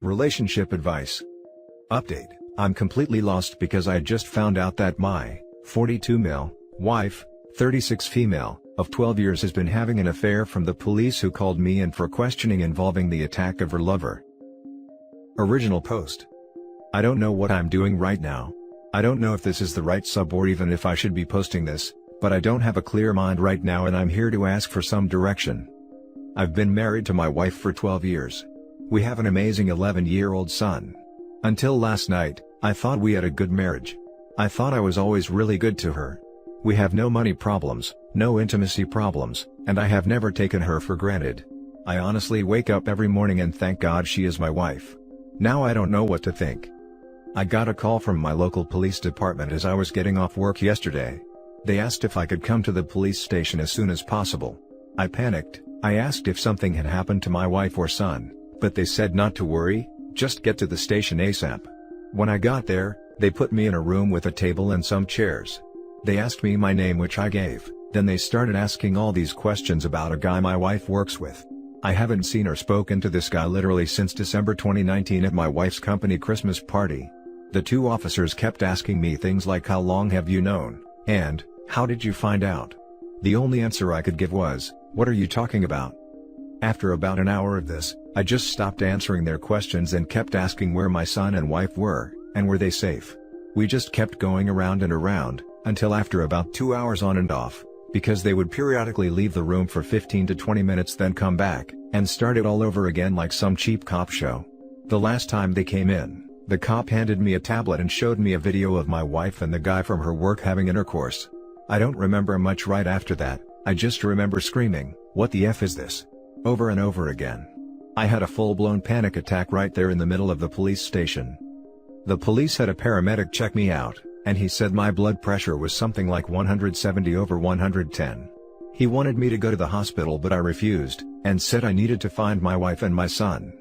Relationship advice. Update: I'm completely lost because I just found out that my 42 male wife, 36 female, of 12 years has been having an affair from the police who called me in for questioning involving the attack of her lover. Original post. I don't know what I'm doing right now. I don't know if this is the right sub or even if I should be posting this, but I don't have a clear mind right now and I'm here to ask for some direction. I've been married to my wife for 12 years. We have an amazing 11-year-old son. Until last night, I thought we had a good marriage. I thought I was always really good to her. We have no money problems, no intimacy problems, and I have never taken her for granted. I honestly wake up every morning and thank God she is my wife. Now I don't know what to think. I got a call from my local police department as I was getting off work yesterday. They asked if I could come to the police station as soon as possible. I panicked. I asked if something had happened to my wife or son, but they said not to worry, just get to the station ASAP. When I got there, they put me in a room with a table and some chairs. They asked me my name, which I gave, then they started asking all these questions about a guy my wife works with. I haven't seen or spoken to this guy literally since December 2019 at my wife's company Christmas party. The two officers kept asking me things like how long have you known, and, how did you find out? The only answer I could give was, what are you talking about? After about an hour of this, I just stopped answering their questions and kept asking where my son and wife were, and were they safe. We just kept going around and around, until after about 2 hours on and off, because they would periodically leave the room for 15 to 20 minutes then come back, and start it all over again like some cheap cop show. The last time they came in, the cop handed me a tablet and showed me a video of my wife and the guy from her work having intercourse. I don't remember much right after that, I just remember screaming, "What the F is this?" over and over again. I had a full-blown panic attack right there in the middle of the police station. The police had a paramedic check me out, and he said my blood pressure was something like 170 over 110. He wanted me to go to the hospital but I refused, and said I needed to find my wife and my son.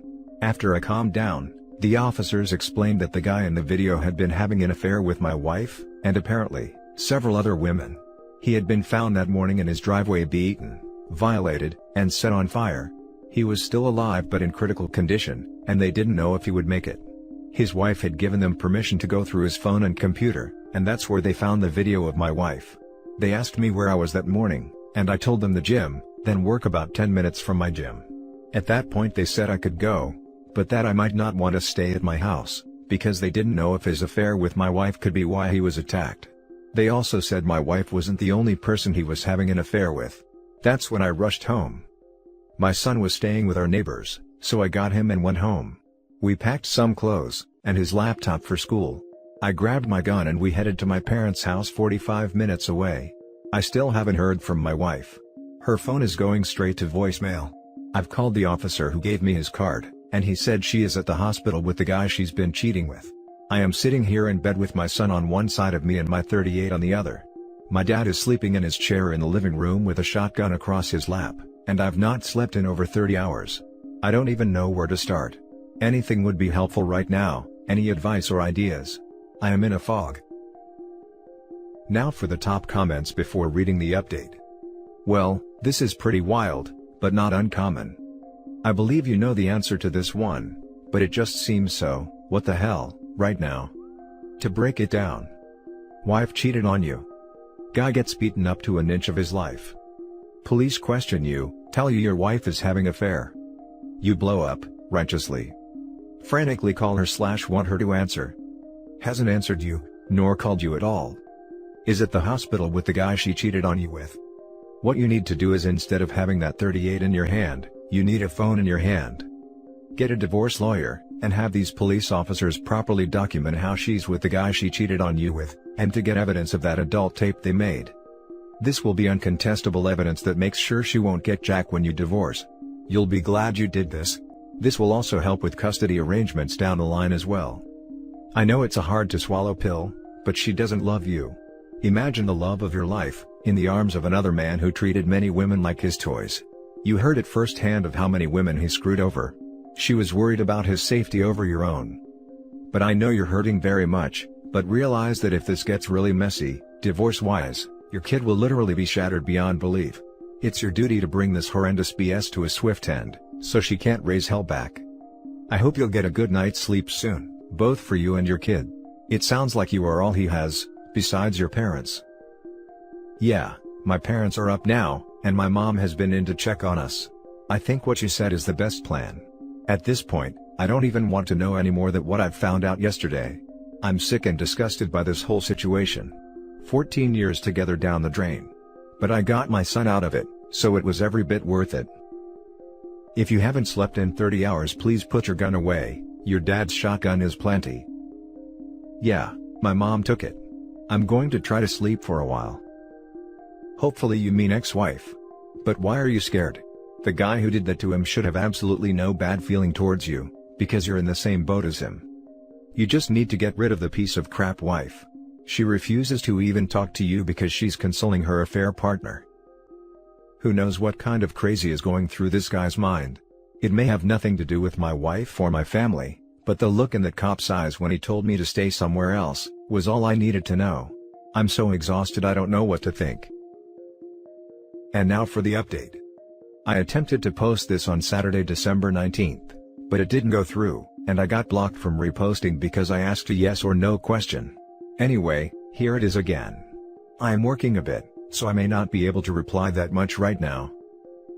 After I calmed down, the officers explained that the guy in the video had been having an affair with my wife, and apparently, several other women. He had been found that morning in his driveway beaten, violated, and set on fire. He was still alive but in critical condition, and they didn't know if he would make it. His wife had given them permission to go through his phone and computer, and that's where they found the video of my wife. They asked me where I was that morning, and I told them the gym, then work about 10 minutes from my gym. At that point they said I could go, but that I might not want to stay at my house, because they didn't know if his affair with my wife could be why he was attacked. They also said my wife wasn't the only person he was having an affair with. That's when I rushed home. My son was staying with our neighbors, so I got him and went home. We packed some clothes, and his laptop for school. I grabbed my gun and we headed to my parents' house 45 minutes away. I still haven't heard from my wife. Her phone is going straight to voicemail. I've called the officer who gave me his card, and he said she is at the hospital with the guy she's been cheating with. I am sitting here in bed with my son on one side of me and my 38 on the other. My dad is sleeping in his chair in the living room with a shotgun across his lap, and I've not slept in over 30 hours. I don't even know where to start. Anything would be helpful right now, any advice or ideas. I am in a fog. Now for the top comments before reading the update. Well, this is pretty wild, but not uncommon. I believe you know the answer to this one, but it just seems so, what the hell, right now. To break it down. Wife cheated on you. Guy gets beaten up to an inch of his life. Police question you, tell you your wife is having an affair. You blow up, righteously. Frantically call her/want her to answer. Hasn't answered you, nor called you at all. Is at the hospital with the guy she cheated on you with. What you need to do is, instead of having that 38 in your hand, you need a phone in your hand. Get a divorce lawyer, and have these police officers properly document how she's with the guy she cheated on you with, and to get evidence of that adult tape they made. This will be uncontestable evidence that makes sure she won't get jack when you divorce. You'll be glad you did this. This will also help with custody arrangements down the line as well. I know it's a hard to swallow pill, but she doesn't love you. Imagine the love of your life, in the arms of another man who treated many women like his toys. You heard it firsthand of how many women he screwed over. She was worried about his safety over your own. But I know you're hurting very much, but realize that if this gets really messy, divorce-wise, your kid will literally be shattered beyond belief. It's your duty to bring this horrendous BS to a swift end, so she can't raise hell back. I hope you'll get a good night's sleep soon, both for you and your kid. It sounds like you are all he has, besides your parents. Yeah, my parents are up now, and my mom has been in to check on us. I think what you said is the best plan. At this point, I don't even want to know any more than what I've found out yesterday. I'm sick and disgusted by this whole situation. 14 years together down the drain. But I got my son out of it, so it was every bit worth it. If you haven't slept in 30 hours, please put your gun away. Your dad's shotgun is plenty. Yeah, my mom took it. I'm going to try to sleep for a while. Hopefully you mean ex-wife. But why are you scared? The guy who did that to him should have absolutely no bad feeling towards you, because you're in the same boat as him. You just need to get rid of the piece of crap wife. She refuses to even talk to you because she's consoling her affair partner. Who knows what kind of crazy is going through this guy's mind? It may have nothing to do with my wife or my family, but the look in that cop's eyes when he told me to stay somewhere else was all I needed to know. I'm so exhausted I don't know what to think. And now for the update. I attempted to post this on Saturday, December 19th, but it didn't go through, and I got blocked from reposting because I asked a yes or no question. Anyway, here it is again. I am working a bit, so I may not be able to reply that much right now.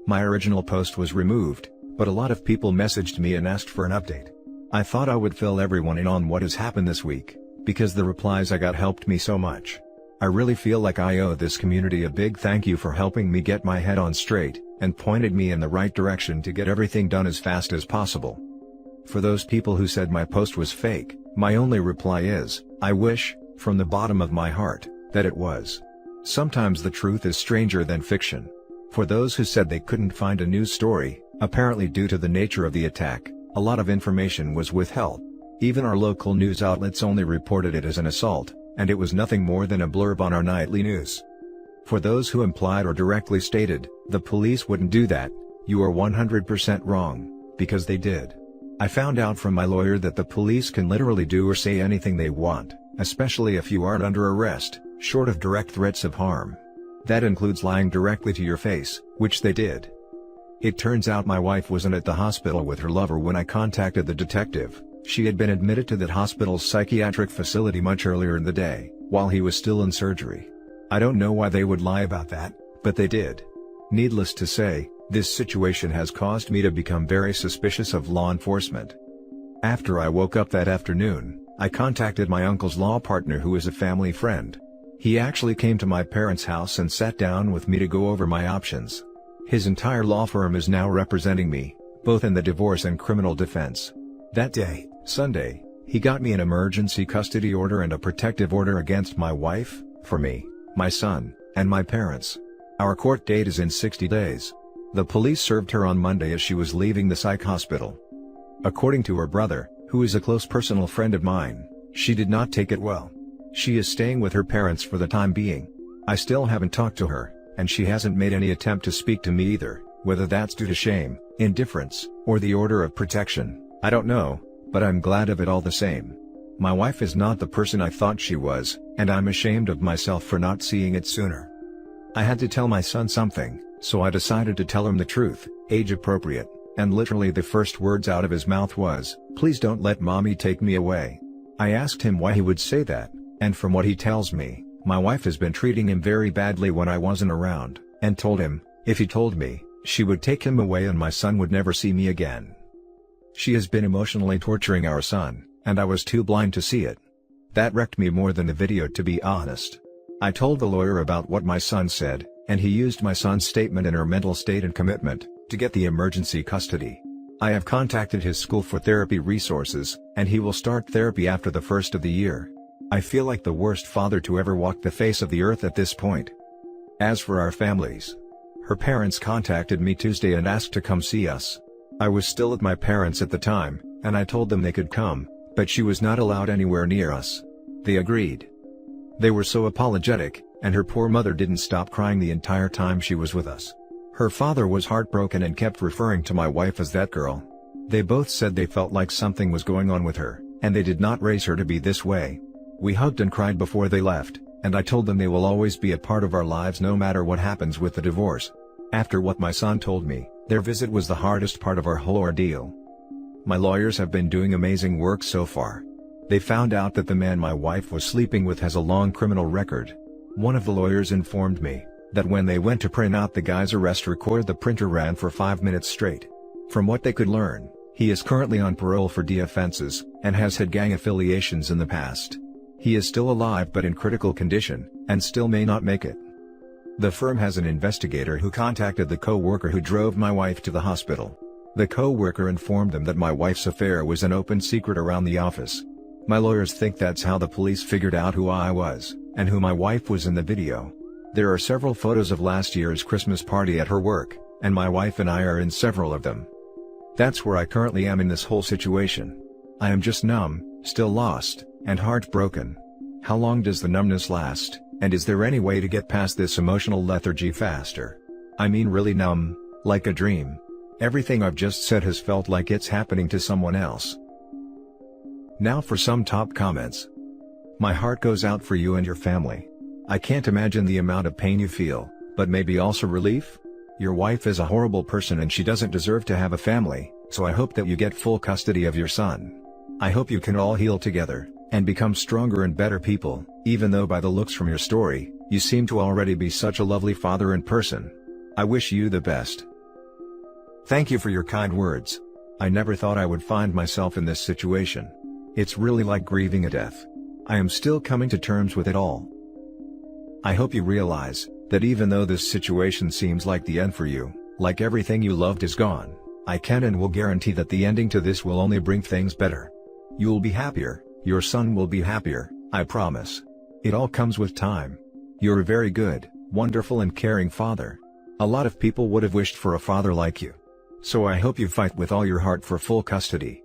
My original post was removed, but a lot of people messaged me and asked for an update. I thought I would fill everyone in on what has happened this week, because the replies I got helped me so much. I really feel like I owe this community a big thank you for helping me get my head on straight, and pointed me in the right direction to get everything done as fast as possible. For those people who said my post was fake, my only reply is, I wish, from the bottom of my heart, that it was. Sometimes the truth is stranger than fiction. For those who said they couldn't find a news story, apparently due to the nature of the attack, a lot of information was withheld. Even our local news outlets only reported it as an assault, and it was nothing more than a blurb on our nightly news. For those who implied or directly stated, the police wouldn't do that, you are 100% wrong, because they did. I found out from my lawyer that the police can literally do or say anything they want, especially if you aren't under arrest, short of direct threats of harm. That includes lying directly to your face, which they did. It turns out my wife wasn't at the hospital with her lover when I contacted the detective. She had been admitted to that hospital's psychiatric facility much earlier in the day, while he was still in surgery. I don't know why they would lie about that, but they did. Needless to say, this situation has caused me to become very suspicious of law enforcement. After I woke up that afternoon, I contacted my uncle's law partner, who is a family friend. He actually came to my parents' house and sat down with me to go over my options. His entire law firm is now representing me, both in the divorce and criminal defense. That day, Sunday, he got me an emergency custody order and a protective order against my wife, for me, my son, and my parents. Our court date is in 60 days. The police served her on Monday as she was leaving the psych hospital. According to her brother, who is a close personal friend of mine, she did not take it well. She is staying with her parents for the time being. I still haven't talked to her, and she hasn't made any attempt to speak to me either, whether that's due to shame, indifference, or the order of protection, I don't know, but I'm glad of it all the same. My wife is not the person I thought she was, and I'm ashamed of myself for not seeing it sooner. I had to tell my son something, so I decided to tell him the truth, age appropriate, and literally the first words out of his mouth was, "Please don't let mommy take me away." I asked him why he would say that, and from what he tells me, my wife has been treating him very badly when I wasn't around, and told him, if he told me, she would take him away and my son would never see me again. She has been emotionally torturing our son, and I was too blind to see it. That wrecked me more than the video, to be honest. I told the lawyer about what my son said, and he used my son's statement and her mental state and commitment to get the emergency custody. I have contacted his school for therapy resources, and he will start therapy after the first of the year. I feel like the worst father to ever walk the face of the earth at this point. As for our families, her parents contacted me Tuesday and asked to come see us. I was still at my parents' at the time, and I told them they could come, but she was not allowed anywhere near us. They agreed. They were so apologetic, and her poor mother didn't stop crying the entire time she was with us. Her father was heartbroken and kept referring to my wife as that girl. They both said they felt like something was going on with her, and they did not raise her to be this way. We hugged and cried before they left, and I told them they will always be a part of our lives no matter what happens with the divorce. After what my son told me, their visit was the hardest part of our whole ordeal. My lawyers have been doing amazing work so far. They found out that the man my wife was sleeping with has a long criminal record. One of the lawyers informed me that when they went to print out the guy's arrest record, the printer ran for 5 minutes straight. From what they could learn, he is currently on parole for D offenses, and has had gang affiliations in the past. He is still alive but in critical condition, and still may not make it. The firm has an investigator who contacted the co-worker who drove my wife to the hospital. The co-worker informed them that my wife's affair was an open secret around the office. My lawyers think that's how the police figured out who I was, and who my wife was in the video. There are several photos of last year's Christmas party at her work, and my wife and I are in several of them. That's where I currently am in this whole situation. I am just numb, still lost, and heartbroken. How long does the numbness last, and is there any way to get past this emotional lethargy faster? I mean really numb, like a dream. Everything I've just said has felt like it's happening to someone else. Now for some top comments. My heart goes out for you and your family. I can't imagine the amount of pain you feel, but maybe also relief? Your wife is a horrible person and she doesn't deserve to have a family, so I hope that you get full custody of your son. I hope you can all heal together, and become stronger and better people, even though by the looks from your story, you seem to already be such a lovely father in person. I wish you the best. Thank you for your kind words. I never thought I would find myself in this situation. It's really like grieving a death. I am still coming to terms with it all. I hope you realize that even though this situation seems like the end for you, like everything you loved is gone, I can and will guarantee that the ending to this will only bring things better. You'll be happier, your son will be happier, I promise. It all comes with time. You're a very good, wonderful and caring father. A lot of people would have wished for a father like you. So I hope you fight with all your heart for full custody.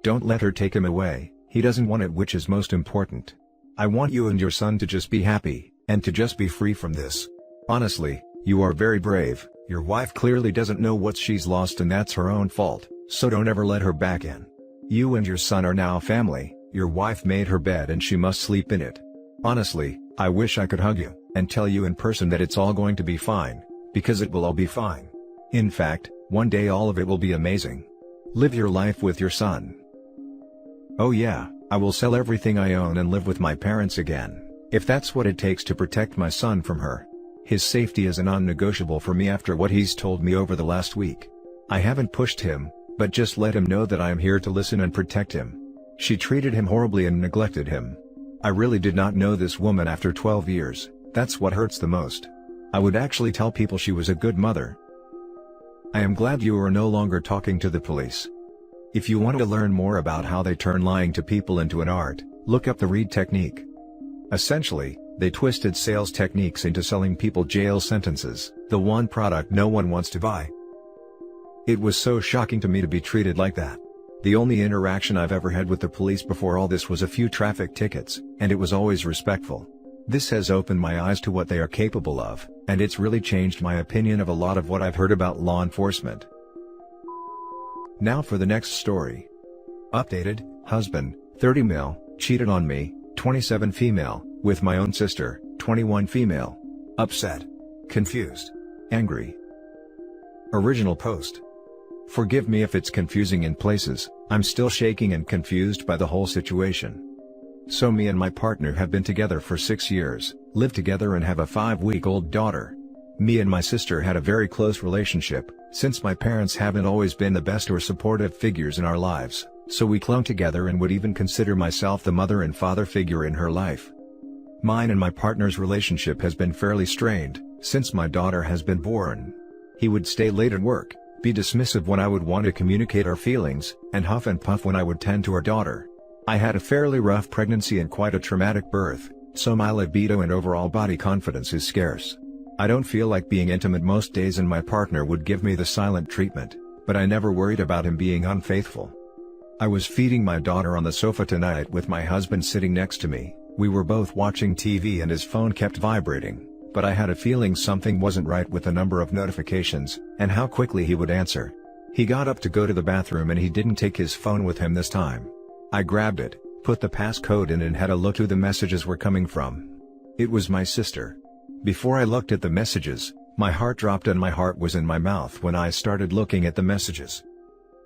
Don't let her take him away, he doesn't want it, which is most important. I want you and your son to just be happy, and to just be free from this. Honestly, you are very brave. Your wife clearly doesn't know what she's lost and that's her own fault, so don't ever let her back in. You and your son are now family, your wife made her bed and she must sleep in it. Honestly, I wish I could hug you, and tell you in person that it's all going to be fine, because it will all be fine. In fact, one day all of it will be amazing. Live your life with your son. Oh yeah, I will sell everything I own and live with my parents again, if that's what it takes to protect my son from her. His safety is a non-negotiable for me after what he's told me over the last week. I haven't pushed him, but just let him know that I am here to listen and protect him. She treated him horribly and neglected him. I really did not know this woman after 12 years, that's what hurts the most. I would actually tell people she was a good mother. I am glad you are no longer talking to the police. If you want to learn more about how they turn lying to people into an art, look up the Reid technique. Essentially, they twisted sales techniques into selling people jail sentences, the one product no one wants to buy. It was so shocking to me to be treated like that. The only interaction I've ever had with the police before all this was a few traffic tickets, and it was always respectful. This has opened my eyes to what they are capable of, and it's really changed my opinion of a lot of what I've heard about law enforcement. Now for the next story. Updated, husband, 30 male, cheated on me, 27 female, with my own sister, 21 female. Upset. Confused. Angry. Original post. Forgive me if it's confusing in places, I'm still shaking and confused by the whole situation. So me and my partner have been together for 6 years, live together and have a 5-week-old daughter. Me and my sister had a very close relationship, since my parents haven't always been the best or supportive figures in our lives, so we clung together and would even consider myself the mother and father figure in her life. Mine and my partner's relationship has been fairly strained, since my daughter has been born. He would stay late at work, be dismissive when I would want to communicate our feelings, and huff and puff when I would tend to our daughter. I had a fairly rough pregnancy and quite a traumatic birth, so my libido and overall body confidence is scarce. I don't feel like being intimate most days and my partner would give me the silent treatment, but I never worried about him being unfaithful. I was feeding my daughter on the sofa tonight with my husband sitting next to me. We were both watching TV and his phone kept vibrating, but I had a feeling something wasn't right with the number of notifications, and how quickly he would answer. He got up to go to the bathroom and he didn't take his phone with him this time. I grabbed it, put the passcode in and had a look who the messages were coming from. It was my sister. Before I looked at the messages, my heart dropped and my heart was in my mouth when I started looking at the messages.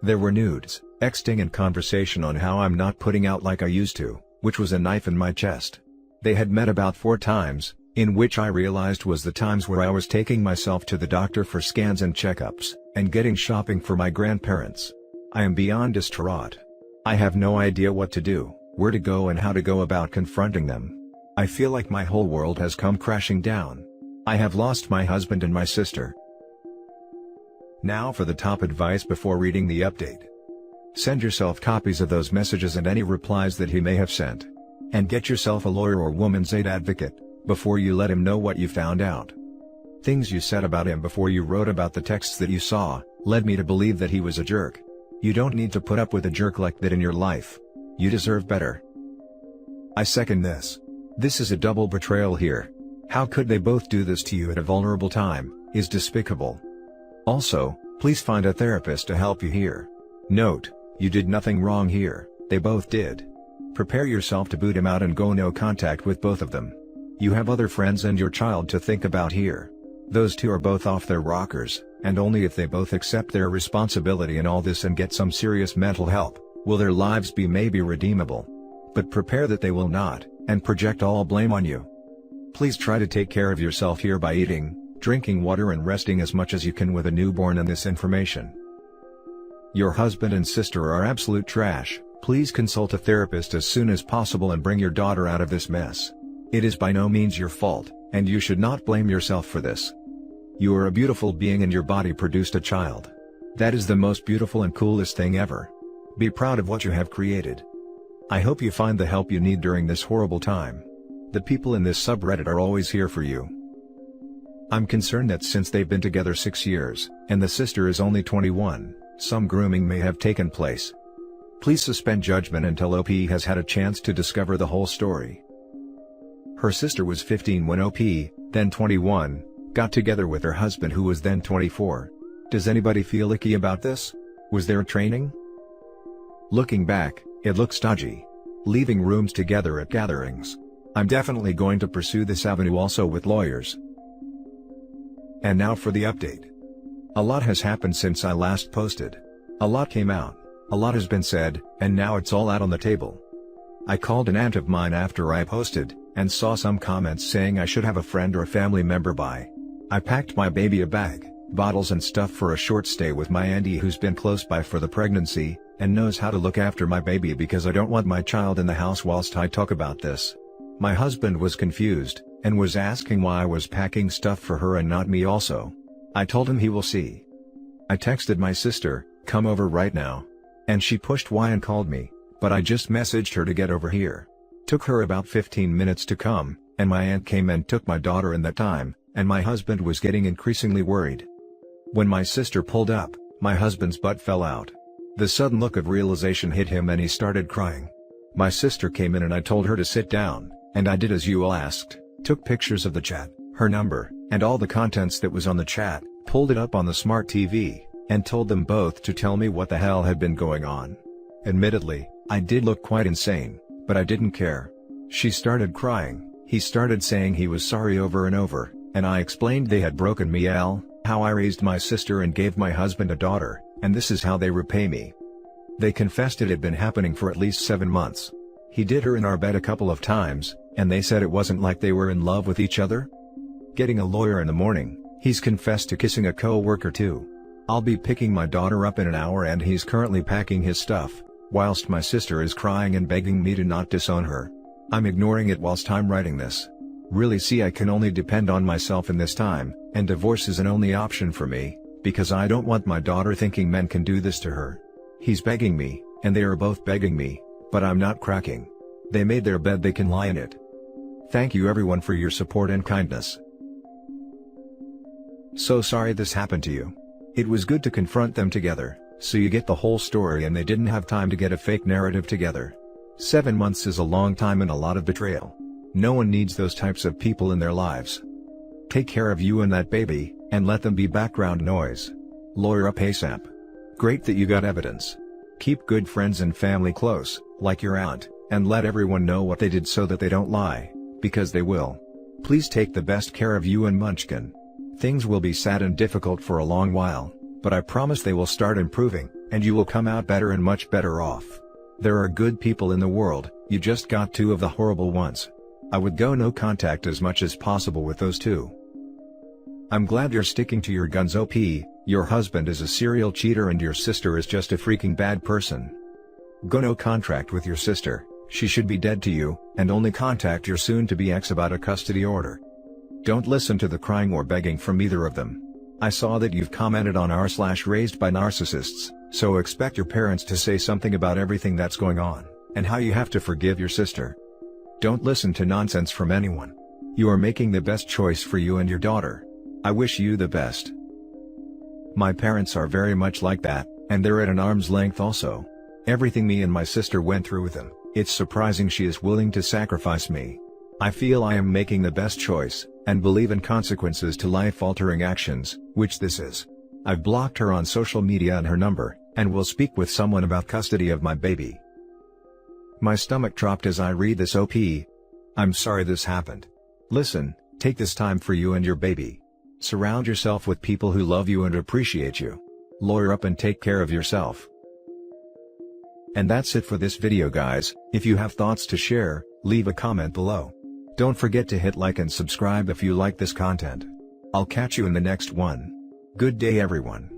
There were nudes, texting and conversation on how I'm not putting out like I used to, which was a knife in my chest. They had met about 4 times, in which I realized was the times where I was taking myself to the doctor for scans and checkups, and getting shopping for my grandparents. I am beyond distraught. I have no idea what to do, where to go and how to go about confronting them. I feel like my whole world has come crashing down. I have lost my husband and my sister. Now for the top advice before reading the update. Send yourself copies of those messages and any replies that he may have sent. And get yourself a lawyer or woman's aid advocate, before you let him know what you found out. Things you said about him before you wrote about the texts that you saw, led me to believe that he was a jerk. You don't need to put up with a jerk like that in your life. You deserve better. I second this. This is a double betrayal here. How could they both do this to you at a vulnerable time, is despicable. Also, please find a therapist to help you here. Note, you did nothing wrong here, they both did. Prepare yourself to boot him out and go no contact with both of them. You have other friends and your child to think about here. Those two are both off their rockers, and only if they both accept their responsibility in all this and get some serious mental help, will their lives be maybe redeemable. But prepare that they will not, and project all blame on you. Please try to take care of yourself here by eating, drinking water and resting as much as you can with a newborn and this information. Your husband and sister are absolute trash. Please consult a therapist as soon as possible and bring your daughter out of this mess. It is by no means your fault, and you should not blame yourself for this. You are a beautiful being and your body produced a child. That is the most beautiful and coolest thing ever. Be proud of what you have created. I hope you find the help you need during this horrible time. The people in this subreddit are always here for you. I'm concerned that since they've been together 6 years, and the sister is only 21, some grooming may have taken place. Please suspend judgment until OP has had a chance to discover the whole story. Her sister was 15 when OP, then 21, got together with her husband who was then 24. Does anybody feel icky about this? Was there training? Looking back, it looks dodgy. Leaving rooms together at gatherings. I'm definitely going to pursue this avenue also with lawyers. And now for the update. A lot has happened since I last posted. A lot came out, a lot has been said, and now it's all out on the table. I called an aunt of mine after I posted, and saw some comments saying I should have a friend or family member by. I packed my baby a bag, bottles and stuff for a short stay with my auntie who's been close by for the pregnancy, and knows how to look after my baby because I don't want my child in the house whilst I talk about this. My husband was confused, and was asking why I was packing stuff for her and not me also. I told him he will see. I texted my sister, come over right now. And she pushed Y and called me, but I just messaged her to get over here. Took her about 15 minutes to come, and my aunt came and took my daughter in that time, and my husband was getting increasingly worried. When my sister pulled up, my husband's butt fell out. The sudden look of realization hit him and he started crying. My sister came in and I told her to sit down, and I did as you all asked, took pictures of the chat, her number, and all the contents that was on the chat, pulled it up on the smart TV, and told them both to tell me what the hell had been going on. Admittedly, I did look quite insane, but I didn't care. She started crying, he started saying he was sorry over and over, and I explained they had broken me, how I raised my sister and gave my husband a daughter, and this is how they repay me. They confessed it had been happening for at least 7 months. He did her in our bed a couple of times, and they said it wasn't like they were in love with each other. Getting a lawyer in the morning, he's confessed to kissing a co-worker too. I'll be picking my daughter up in an hour and he's currently packing his stuff, whilst my sister is crying and begging me to not disown her. I'm ignoring it whilst I'm writing this. Really see I can only depend on myself in this time, and divorce is an only option for me, because I don't want my daughter thinking men can do this to her. He's begging me, and they are both begging me, but I'm not cracking. They made their bed, they can lie in it. Thank you everyone for your support and kindness. So sorry this happened to you. It was good to confront them together, so you get the whole story and they didn't have time to get a fake narrative together. 7 months is a long time and a lot of betrayal. No one needs those types of people in their lives. Take care of you and that baby, and let them be background noise. Lawyer up ASAP. Great that you got evidence. Keep good friends and family close, like your aunt, and let everyone know what they did so that they don't lie, because they will. Please take the best care of you and Munchkin. Things will be sad and difficult for a long while, but I promise they will start improving, and you will come out better and much better off. There are good people in the world, you just got two of the horrible ones. I would go no contact as much as possible with those two. I'm glad you're sticking to your guns, OP. Your husband is a serial cheater and your sister is just a freaking bad person. Go no contract with your sister, she should be dead to you, and only contact your soon-to-be ex about a custody order. Don't listen to the crying or begging from either of them. I saw that you've commented on r/raised by narcissists, so expect your parents to say something about everything that's going on, and how you have to forgive your sister. Don't listen to nonsense from anyone. You are making the best choice for you and your daughter. I wish you the best. My parents are very much like that, and they're at an arm's length also. Everything me and my sister went through with them, it's surprising she is willing to sacrifice me. I feel I am making the best choice, and believe in consequences to life-altering actions, which this is. I've blocked her on social media and her number, and will speak with someone about custody of my baby. My stomach dropped as I read this, OP. I'm sorry this happened. Listen, take this time for you and your baby. Surround yourself with people who love you and appreciate you. Lawyer up and take care of yourself. And that's it for this video, guys. If you have thoughts to share, leave a comment below. Don't forget to hit like and subscribe if you like this content. I'll catch you in the next one. Good day, everyone.